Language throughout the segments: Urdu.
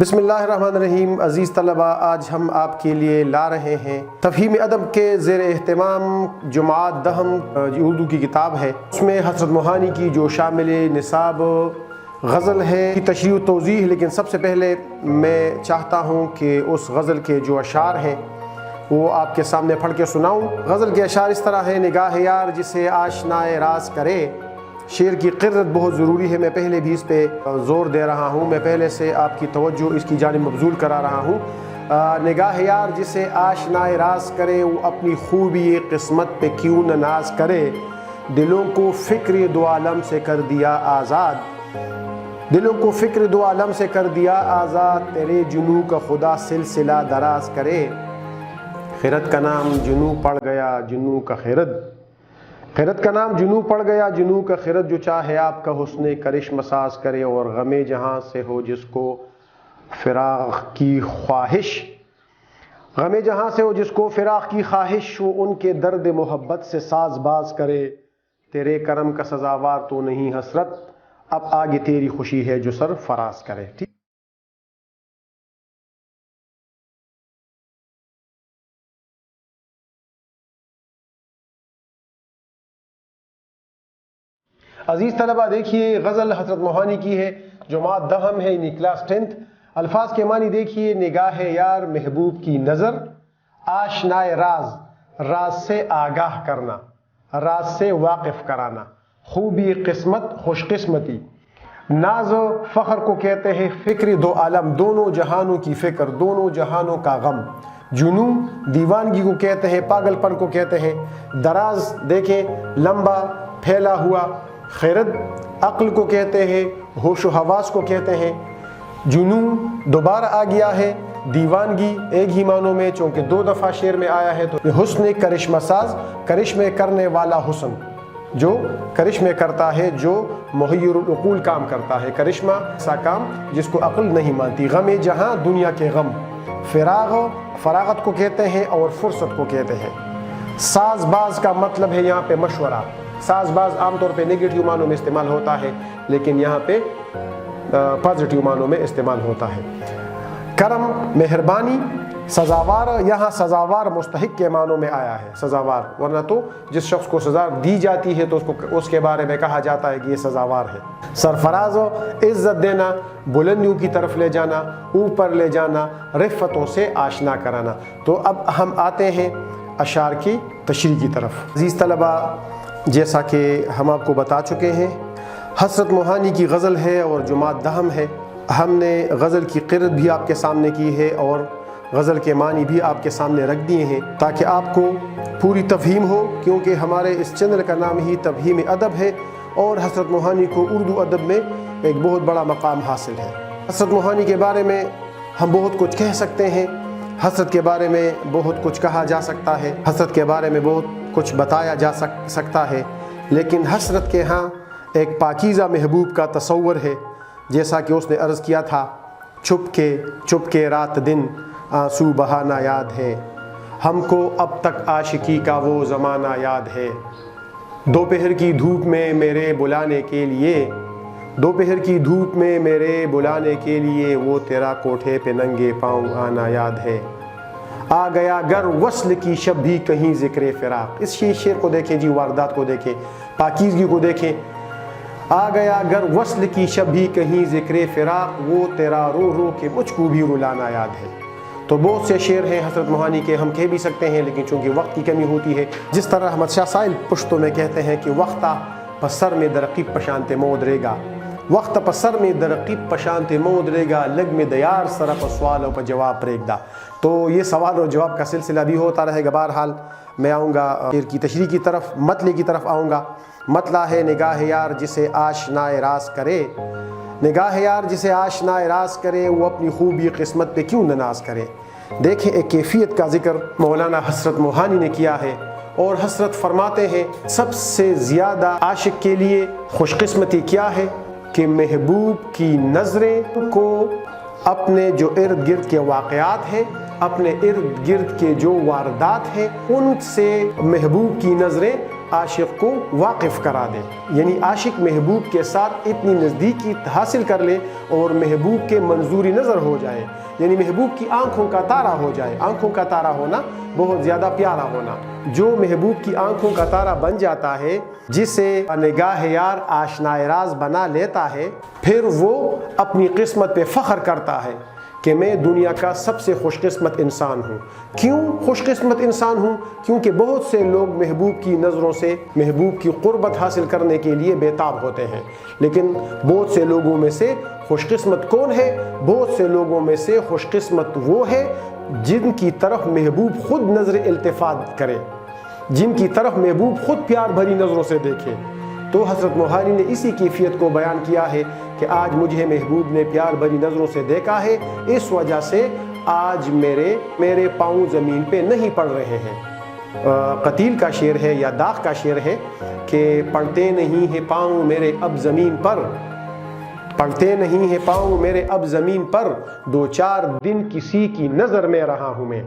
بسم اللہ الرحمن الرحیم۔ عزیز طلبہ، آج ہم آپ کے لیے لا رہے ہیں تفہیم ادب کے زیر اہتمام جماعت دہم اردو کی کتاب ہے، اس میں حضرت موہانی کی جو شامل نصاب غزل ہے کی تشریح و توضیح۔ لیکن سب سے پہلے میں چاہتا ہوں کہ اس غزل کے جو اشعار ہیں وہ آپ کے سامنے پڑھ کے سناؤں۔ غزل کے اشعار اس طرح ہے: نگاہ یار جسے آشنائے راز کرے۔ شعر کی قرت بہت ضروری ہے، میں پہلے بھی اس پہ زور دے رہا ہوں، میں پہلے سے آپ کی توجہ اس کی جانب مبذول کرا رہا ہوں۔ نگاہ یار جسے آشنائے راز کرے، وہ اپنی خوبی قسمت پہ کیوں نہ ناز کرے۔ دلوں کو فکر دو عالم سے کر دیا آزاد، دلوں کو فکر دو عالم سے کر دیا آزاد، تیرے جنوں کا خدا سلسلہ دراز کرے۔ خیرت کا نام جنوں پڑ گیا جنوں کا خیرت، خیرت کا نام جنوں پڑ گیا جنوں کا خیرت، جو چاہے آپ کا حسن کرشم ساز کرے، اور غم جہاں سے ہو جس کو فراق کی خواہش، غم جہاں سے ہو جس کو فراق کی خواہش، وہ ان کے درد محبت سے ساز باز کرے۔ تیرے کرم کا سزاوار تو نہیں حسرت، اب آگے تیری خوشی ہے جو سر فراز کرے۔ ٹھیک۔ عزیز طلبہ، دیکھیے غزل حضرت موہانی کی ہے، جماعت دہم ہے، یعنی کلاس 10۔ الفاظ کے معنی دیکھیے: نگاہ یار محبوب کی نظر، آشنائے راز راز سے آگاہ کرنا، راز سے واقف کرانا، خوبی قسمت خوش قسمتی، ناز و فخر کو کہتے ہیں، فکر دو عالم دونوں جہانوں کی فکر، دونوں جہانوں کا غم، جنوں دیوانگی کو کہتے ہیں، پاگل پن کو کہتے ہیں، دراز دیکھیں لمبا پھیلا ہوا، خیرت عقل کو کہتے ہیں، ہوش و حواس کو کہتے ہیں، جنوں دوبارہ آ گیا ہے، دیوانگی ایک ہی معنوں میں چونکہ دو دفعہ شعر میں آیا ہے، تو حسن کرشمہ ساز، کرشمے کرنے والا حسن، جو کرشمے کرتا ہے، جو محیر العقول کام کرتا ہے، کرشمہ ایسا کام جس کو عقل نہیں مانتی۔ غم جہاں دنیا کے غم، فراغت کو کہتے ہیں اور فرصت کو کہتے ہیں۔ ساز باز کا مطلب ہے یہاں پہ مشورہ۔ ساز باز عام طور پہ نیگیٹو معنوں میں استعمال ہوتا ہے، لیکن یہاں پہ پازیٹیو معنوں میں استعمال ہوتا ہے۔ کرم مہربانی، سزاوار، یہاں سزاوار مستحق کے معنوں میں آیا ہے، سزاوار، ورنہ تو جس شخص کو سزا دی جاتی ہے تو اس کے بارے میں کہا جاتا ہے کہ یہ سزاوار ہے۔ سرفراز و عزت دینا، بلندیوں کی طرف لے جانا، اوپر لے جانا، رفتوں سے آشنا کرانا۔ تو اب ہم آتے ہیں اشعار کی تشریح کی طرف۔ عزیز طلبہ، جیسا کہ ہم آپ کو بتا چکے ہیں، حضرت موہانی کی غزل ہے اور جماعت دہم ہے۔ ہم نے غزل کی قرت بھی آپ کے سامنے کی ہے اور غزل کے معنی بھی آپ کے سامنے رکھ دیے ہیں تاکہ آپ کو پوری تفہیم ہو، کیونکہ ہمارے اس چینل کا نام ہی تفہیم ادب ہے اور حضرت موہانی کو اردو ادب میں ایک بہت بڑا مقام حاصل ہے۔ حضرت موہانی کے بارے میں ہم بہت کچھ کہہ سکتے ہیں، حضرت کے بارے میں بہت کچھ کہا جا سکتا ہے، حضرت کے بارے میں بہت کچھ بتایا جا سکتا ہے، لیکن حضرت کے ہاں ایک پاکیزہ محبوب کا تصور ہے، جیسا کہ اس نے عرض کیا تھا: چھپ کے رات دن آنسو بہانا یاد ہے، ہم کو اب تک عاشقی کا وہ زمانہ یاد ہے، دوپہر کی دھوپ میں میرے بلانے کے لیے، دوپہر کی دھوپ میں میرے بلانے کے لیے، وہ تیرا کوٹھے پہ ننگے پاؤں آنا یاد ہے، آ گیا گر وصل کی شب بھی کہیں ذکر فراق۔ اس شعر کو دیکھیں جی، واردات کو دیکھیں، پاکیزگی کو دیکھیں۔ آ گیا گر وصل کی شب بھی کہیں ذکر فراق، وہ تیرا رو رو کے مجھ کو بھی رلانا یاد ہے۔ تو بہت سے شعر ہیں حضرت موہانی کے، ہم کہہ بھی سکتے ہیں، لیکن چونکہ وقت کی کمی ہوتی ہے، جس طرح احمد شاہ سائل پشتو میں کہتے ہیں کہ وقتا پسر میں درقیب پشانت مود رے گا، وقت پسر میں درقیب پشانت مود رے گا، لگ میں دیار سرپ سوالوں پر جواب ریگ دا۔ تو یہ سوال اور جواب کا سلسلہ بھی ہوتا رہے گا۔ بہرحال میں آؤں گا شعر کی تشریح کی طرف، مطلع کی طرف آؤں گا۔ مطلع ہے: نگاہ یار جسے آشنائے راز کرے، نگاہ یار جسے آشنائے راز کرے، وہ اپنی خوبی قسمت پہ کیوں نہ ناز کرے۔ دیکھیں، ایک کیفیت کا ذکر مولانا حضرت موہانی نے کیا ہے، اور حضرت فرماتے ہیں سب سے زیادہ عاشق کے لیے خوش قسمتی کیا ہے کہ محبوب کی نظریں کو اپنے جو ارد گرد کے واقعات ہیں، اپنے ارد گرد کے جو واردات ہیں، ان سے محبوب کی نظریں عاشق کو واقف کرا دے، یعنی عاشق محبوب کے ساتھ اتنی نزدیکی حاصل کر لے اور محبوب کے منظوری نظر ہو جائے، یعنی محبوب کی آنکھوں کا تارا ہو جائے۔ آنکھوں کا تارا ہونا بہت زیادہ پیارا ہونا، جو محبوب کی آنکھوں کا تارا بن جاتا ہے، جسے نگاہ یار آشنائے راز بنا لیتا ہے، پھر وہ اپنی قسمت پہ فخر کرتا ہے کہ میں دنیا کا سب سے خوش قسمت انسان ہوں۔ کیوں خوش قسمت انسان ہوں؟ کیونکہ بہت سے لوگ محبوب کی نظروں سے محبوب کی قربت حاصل کرنے کے لیے بےتاب ہوتے ہیں، لیکن بہت سے لوگوں میں سے خوش قسمت کون ہے؟ بہت سے لوگوں میں سے خوش قسمت وہ ہے جن کی طرف محبوب خود نظر التفات کرے، جن کی طرف محبوب خود پیار بھری نظروں سے دیکھے۔ تو حضرت موہانی نے اسی کیفیت کو بیان کیا ہے کہ آج مجھے محبوب نے پیار بھری نظروں سے دیکھا ہے، اس وجہ سے آج میرے پاؤں زمین پہ نہیں پڑ رہے ہیں۔ قتیل کا شعر ہے یا داغ کا شعر ہے کہ پڑتے نہیں ہیں پاؤں میرے اب زمین پر، پڑتے نہیں ہیں پاؤں میرے اب زمین پر، دو چار دن کسی کی نظر میں رہا ہوں میں۔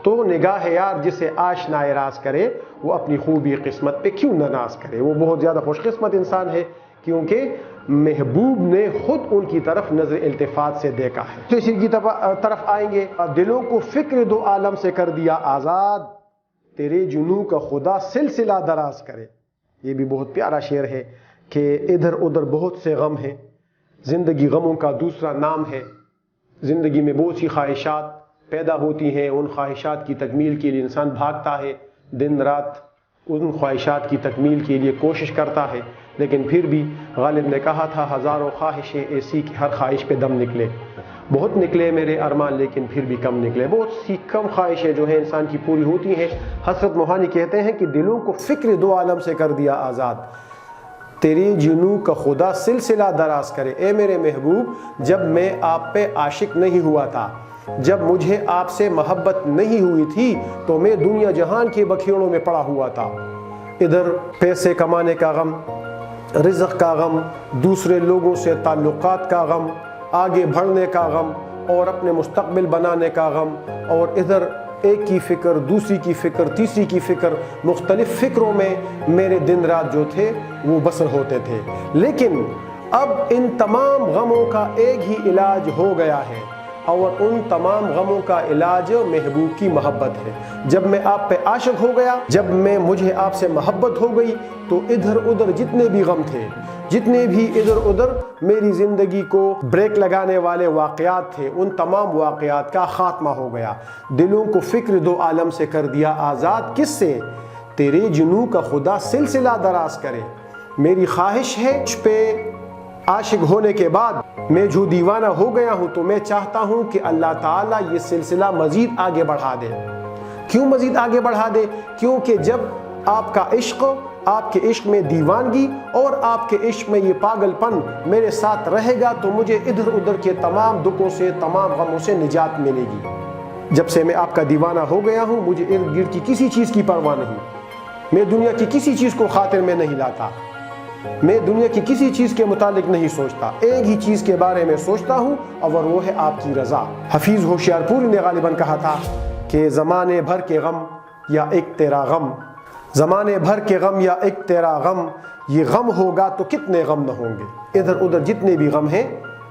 تو نگاہ یار جسے آشنائے راز کرے وہ اپنی خوبی قسمت پہ کیوں نہ ناز کرے؟ وہ بہت زیادہ خوش قسمت انسان ہے کیونکہ محبوب نے خود ان کی طرف نظر التفات سے دیکھا ہے۔ دوسری کی طرف آئیں گے، دلوں کو فکر دو عالم سے کر دیا آزاد، تیرے جنوں کا خدا سلسلہ دراز کرے۔ یہ بھی بہت پیارا شعر ہے کہ ادھر ادھر بہت سے غم ہیں، زندگی غموں کا دوسرا نام ہے۔ زندگی میں بہت سی خواہشات پیدا ہوتی ہیں، ان خواہشات کی تکمیل کے لیے انسان بھاگتا ہے، دن رات ان خواہشات کی تکمیل کے لیے کوشش کرتا ہے، لیکن پھر بھی غالب نے کہا تھا ہزاروں خواہشیں ایسی کہ ہر خواہش پہ دم نکلے۔ بہت نکلے میرے ارمان لیکن پھر بھی کم نکلے، بہت سی کم خواہشیں جو ہیں انسان کی پوری ہوتی ہیں۔ حضرت موہانی کہتے ہیں کہ دلوں کو فکر دو عالم سے کر دیا آزاد، تیری جنوں کا خدا سلسلہ دراز کرے۔ اے میرے محبوب، جب میں آپ پہ عاشق نہیں ہوا تھا، جب مجھے آپ سے محبت نہیں ہوئی تھی تو میں دنیا جہان کے بکھیڑوں میں پڑا ہوا تھا۔ ادھر پیسے کمانے کا غم، رزق کا غم، دوسرے لوگوں سے تعلقات کا غم، آگے بڑھنے کا غم اور اپنے مستقبل بنانے کا غم، اور ادھر ایک کی فکر، دوسری کی فکر، تیسری کی فکر، مختلف فکروں میں میرے دن رات جو تھے وہ بسر ہوتے تھے۔ لیکن اب ان تمام غموں کا ایک ہی علاج ہو گیا ہے، اور ان تمام غموں کا علاج محبوب کی محبت ہے۔ جب میں آپ پہ عاشق ہو گیا، جب مجھے آپ سے محبت ہو گئی، تو ادھر ادھر جتنے بھی غم تھے، جتنے بھی ادھر ادھر میری زندگی کو بریک لگانے والے واقعات تھے، ان تمام واقعات کا خاتمہ ہو گیا۔ دلوں کو فکر دو عالم سے کر دیا آزاد، کس سے؟ تیرے جنوں کا خدا سلسلہ دراز کرے۔ میری خواہش ہے اس پہ عاشق ہونے کے بعد میں جو دیوانہ ہو گیا ہوں، تو میں چاہتا ہوں کہ اللہ تعالیٰ یہ سلسلہ مزید آگے بڑھا دے۔ کیوں مزید آگے بڑھا دے؟ کیونکہ جب آپ کا عشق، آپ کے عشق میں دیوانگی اور آپ کے عشق میں یہ پاگل پن میرے ساتھ رہے گا، تو مجھے ادھر ادھر کے تمام دکھوں سے، تمام غموں سے نجات ملے گی۔ جب سے میں آپ کا دیوانہ ہو گیا ہوں، مجھے ارد گرد کی کسی چیز کی پرواہ نہیں، میں دنیا کی کسی چیز کو خاطر میں نہیں لاتا، میں دنیا کی کسی چیز کے متعلق نہیں سوچتا، ایک ہی چیز کے بارے میں سوچتا ہوں اور وہ ہے آپ کی رضا۔ حفیظ ہوشیار پوری نے غالباً کہا تھا کہ زمانے بھر کے غم یا ایک تیرا غم، زمانے بھر کے غم یا ایک تیرا غم، یہ غم ہوگا تو کتنے غم نہ ہوں گے۔ ادھر ادھر جتنے بھی غم ہیں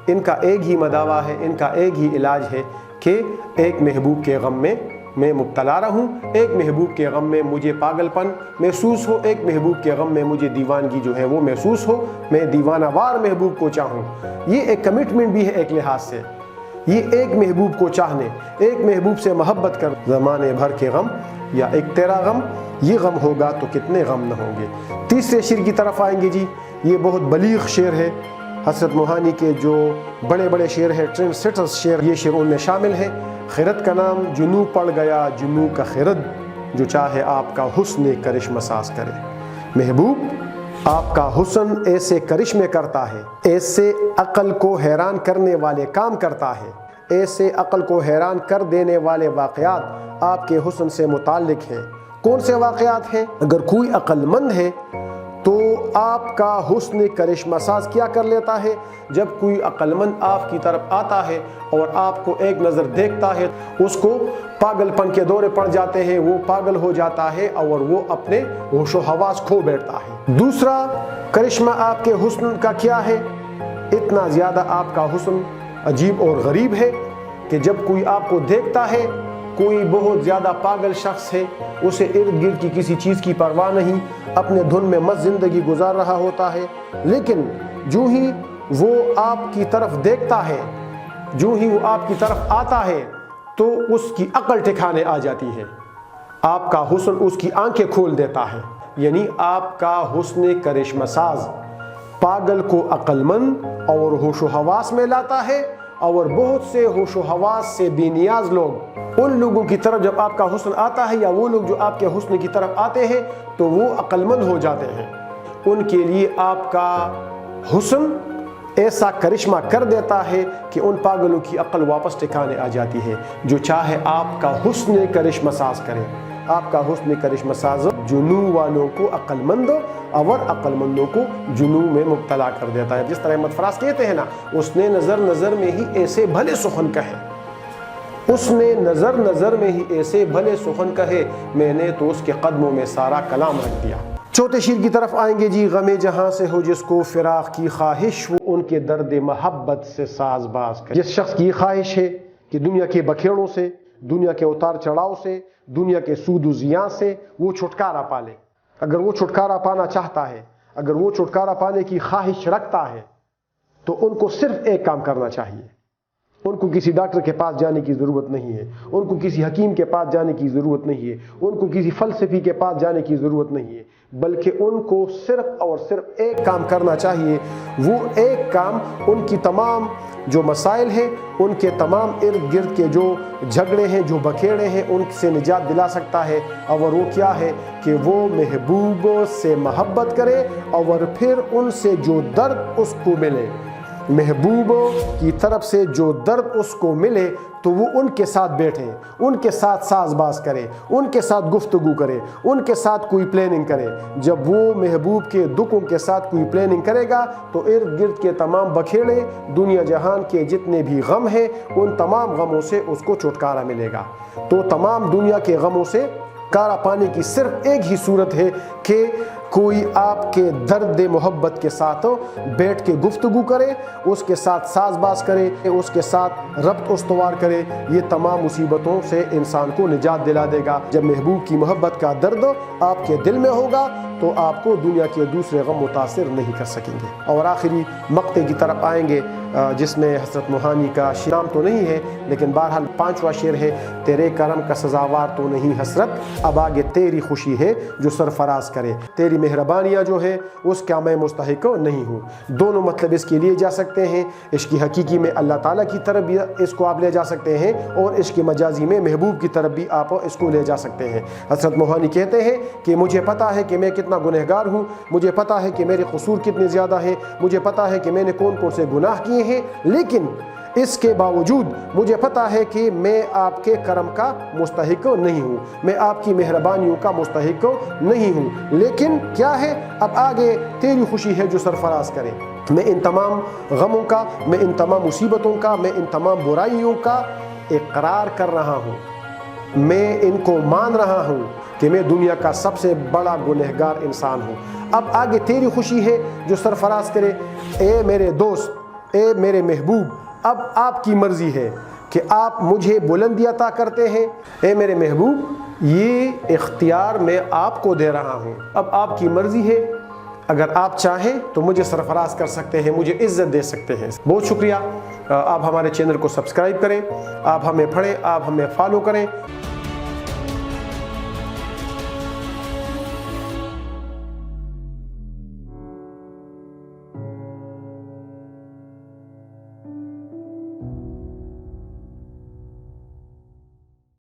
ان کا ایک ہی مداوا ہے، ان کا ایک ہی علاج ہے کہ ایک محبوب کے غم میں مبتلا رہوں، ایک محبوب کے غم میں مجھے پاگل پن محسوس ہو، ایک محبوب کے غم میں مجھے دیوانگی جو ہے وہ محسوس ہو، میں دیوانہ وار محبوب کو چاہوں۔ یہ ایک کمٹمنٹ بھی ہے ایک لحاظ سے، یہ ایک محبوب کو چاہنے، ایک محبوب سے محبت کر۔ زمانے بھر کے غم یا ایک تیرا غم، یہ غم ہوگا تو کتنے غم نہ ہوں گے۔ تیسرے شعر کی طرف آئیں گے جی، یہ بہت بلیغ شعر ہے، حضرت موہانی کے جو بڑے بڑے شعر ہیں، ٹرینڈ سیٹرز شعر، یہ شعر ان میں شامل ہے۔ خرد کا نام جنوں پڑ گیا، جنوں کا خرد، جو چاہے آپ کا حسن کرشمہ ساز کرے۔ محبوب آپ کا حسن ایسے کرشمے کرتا ہے، ایسے عقل کو حیران کرنے والے کام کرتا ہے، ایسے عقل کو حیران کر دینے والے واقعات آپ کے حسن سے متعلق ہیں۔ کون سے واقعات ہیں؟ اگر کوئی عقل مند ہے تو آپ کا حسن کرشمہ ساز کیا کر لیتا ہے؟ جب کوئی عقل مند آپ کی طرف آتا ہے اور آپ کو ایک نظر دیکھتا ہے، اس کو پاگل پن کے دورے پڑ جاتے ہیں، وہ پاگل ہو جاتا ہے اور وہ اپنے ہوش و حواس کھو بیٹھتا ہے۔ دوسرا کرشمہ آپ کے حسن کا کیا ہے؟ اتنا زیادہ آپ کا حسن عجیب اور غریب ہے کہ جب کوئی آپ کو دیکھتا ہے، کوئی بہت زیادہ پاگل شخص ہے، اسے ارد گرد کی کسی چیز کی پرواہ نہیں، اپنے دھن میں مست زندگی گزار رہا ہوتا ہے، لیکن جو ہی وہ آپ کی طرف دیکھتا ہے، جو ہی وہ آپ کی طرف آتا ہے، تو اس کی عقل ٹھکانے آ جاتی ہے۔ آپ کا حسن اس کی آنکھیں کھول دیتا ہے، یعنی آپ کا حسن کرشمہ ساز پاگل کو عقل مند اور ہوش و حواس میں لاتا ہے، اور بہت سے ہوش و حواس سے بے نیاز لوگ، ان لوگوں کی طرف جب آپ کا حسن آتا ہے، یا وہ لوگ جو آپ کے حسن کی طرف آتے ہیں، تو وہ عقل مند ہو جاتے ہیں۔ ان کے لیے آپ کا حسن ایسا کرشمہ کر دیتا ہے کہ ان پاگلوں کی عقل واپس ٹھکانے آ جاتی ہے۔ جو چاہے آپ کا حسن کرشمہ ساز کرے، آپ کا حسن کرشمہ ساز جنوں والوں کو عقل مند اور عقل مندوں کو جنوں میں مبتلا کر دیتا ہے۔ جس طرح احمد فراز کہتے ہیں نا، اس نے نظر نظر میں ہی ایسے بھلے سخن کہے، اس نے نظر نظر میں ہی ایسے بھلے سخن کہے، میں نے تو اس کے قدموں میں سارا کلام رکھ دیا۔ چوتھے شیر کی طرف آئیں گے جی۔ غم جہاں سے ہو جس کو فراق کی خواہش، وہ ان کے درد محبت سے ساز باز کرے۔ جس شخص کی خواہش ہے کہ دنیا کے بکھیڑوں سے، دنیا کے اتار چڑھاؤ سے، دنیا کے سود و زیاں سے وہ چھٹکارا پالے، اگر وہ چھٹکارا پانا چاہتا ہے، اگر وہ چھٹکارا پانے کی خواہش رکھتا ہے، تو ان کو صرف ایک کام کرنا چاہیے۔ ان کو کسی ڈاکٹر کے پاس جانے کی ضرورت نہیں ہے، ان کو کسی حکیم کے پاس جانے کی ضرورت نہیں ہے، ان کو کسی فلسفی کے پاس جانے کی ضرورت نہیں ہے، بلکہ ان کو صرف اور صرف ایک کام کرنا چاہیے۔ وہ ایک کام ان کی تمام جو مسائل ہیں، ان کے تمام ارد گرد کے جو جھگڑے ہیں، جو بکھیڑے ہیں، ان سے نجات دلا سکتا ہے، اور وہ کیا ہے کہ وہ محبوب سے محبت کرے، اور پھر ان سے جو درد اس کو ملے، محبوب کی طرف سے جو درد اس کو ملے، تو وہ ان کے ساتھ بیٹھے، ان کے ساتھ ساز باز کرے، ان کے ساتھ گفتگو کرے، ان کے ساتھ کوئی پلاننگ کرے۔ جب وہ محبوب کے دکھوں کے ساتھ کوئی پلاننگ کرے گا، تو ارد گرد کے تمام بکھیڑے، دنیا جہان کے جتنے بھی غم ہیں، ان تمام غموں سے اس کو چھٹکارا ملے گا۔ تو تمام دنیا کے غموں سے چھٹکارا پانے کی صرف ایک ہی صورت ہے کہ کوئی آپ کے درد محبت کے ساتھ بیٹھ کے گفتگو کرے، اس کے ساتھ ساز باز کرے، اس کے ساتھ ربط استوار کرے۔ یہ تمام مصیبتوں سے انسان کو نجات دلا دے گا۔ جب محبوب کی محبت کا درد آپ کے دل میں ہوگا، تو آپ کو دنیا کے دوسرے غم متاثر نہیں کر سکیں گے۔ اور آخری مقطع کی طرف آئیں گے، جس میں حضرت موہانی کا شیرام تو نہیں ہے، لیکن بہرحال پانچواں شعر ہے۔ تیرے کرم کا سزاوار تو نہیں حسرت، اب آگے تیری خوشی ہے جو سرفراز کرے۔ تیری مہربانیاں جو ہے اس کا میں مستحق نہیں ہوں۔ دونوں مطلب اس کے لیے جا سکتے ہیں۔ عشق حقیقی میں اللہ تعالیٰ کی طرف بھی اس کو آپ لے جا سکتے ہیں، اور عشق مجازی میں محبوب کی طرف بھی آپ اس کو لے جا سکتے ہیں۔ حضرت موہانی کہتے ہیں کہ مجھے پتا ہے کہ میں کتنا گنہگار ہوں، مجھے پتا ہے کہ میرے قصور کتنے زیادہ ہیں، مجھے پتا ہے کہ میں نے کون کون سے گناہ کیے ہیں، لیکن اس کے باوجود مجھے پتا ہے کہ میں آپ کے کرم کا مستحق نہیں ہوں، میں آپ کی مہربانیوں کا مستحق نہیں ہوں، لیکن کیا ہے، اب آگے تیری خوشی ہے جو سرفراز کرے۔ میں ان تمام غموں کا، میں ان تمام مصیبتوں کا، میں ان تمام برائیوں کا اقرار کر رہا ہوں، میں ان کو مان رہا ہوں کہ میں دنیا کا سب سے بڑا گنہگار انسان ہوں۔ اب آگے تیری خوشی ہے جو سرفراز کرے۔ اے میرے دوست، اے میرے محبوب، اب آپ کی مرضی ہے کہ آپ مجھے بلندی عطا کرتے ہیں۔ اے میرے محبوب، یہ اختیار میں آپ کو دے رہا ہوں، اب آپ کی مرضی ہے، اگر آپ چاہیں تو مجھے سرفراز کر سکتے ہیں، مجھے عزت دے سکتے ہیں۔ بہت شکریہ۔ آپ ہمارے چینل کو سبسکرائب کریں، آپ ہمیں پڑھیں، آپ ہمیں فالو کریں۔